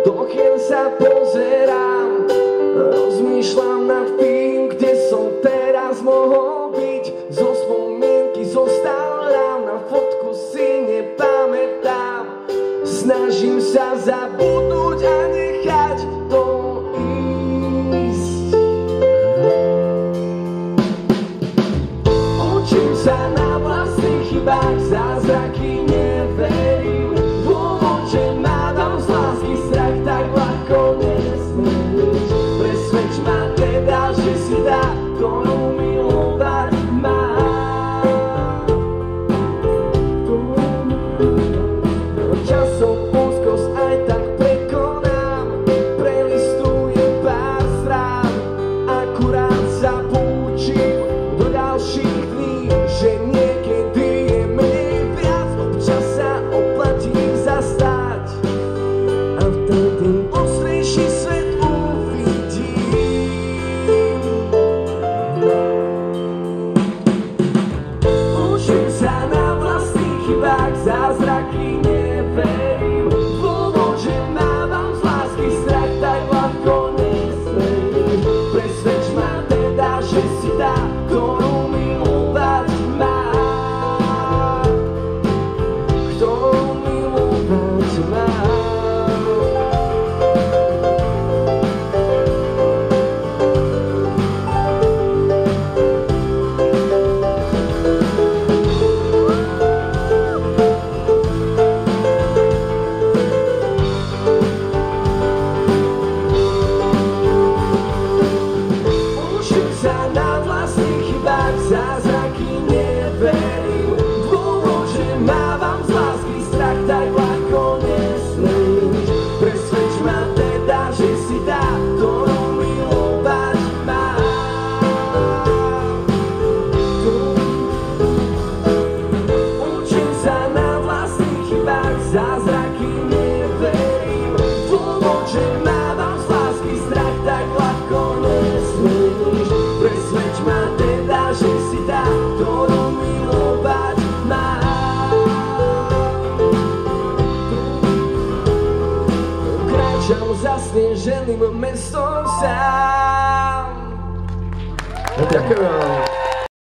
do okien sa pozerám, rozmýšľam nad tým, kde som teraz mohol byť. Zo spomienky zostal nám, na fotku si nepamätám. Snažím sa zabudnúť a nechať to ísť. Učím sa na vlastných chybách, zázraky neverím. Dôvod, že mávam z lásky strach, tak ľahko nesmíš. Presvedč ma teda, že si tá, ktorú milovať mám. Časom úzkosť aj tak prekonám, prelistujem pár strán, akurát sa poučím do ďalších dní, že niekedy je menej viac, občas sa oplatí zastať a vtedy ostrejší svet uvidím. Učím sa na vlastných chybách, zázraky neverím. Dôvod, že mávam z lásky strach, tak ľahko nesmíš. Presvedč ma teda, že si tá, ktorú milovať mám. Ktorú milovať mám. Učím sa na vlastných chybách, zázraky neverím. Dôvod, že mávam z lásky strach, tak ľahko nesmíš. Presvedč ma teda, že si tá, ktorú milovať mám. Učím sa na vlastných chybách, zázraky neverím. Dôvod, že mávam z lásky strach, tak ľahko nesmíš. Presvedč ma teda, že si tá, ktorú milovať mám. Kráčam zasneženým mestom sám. Ďakujem.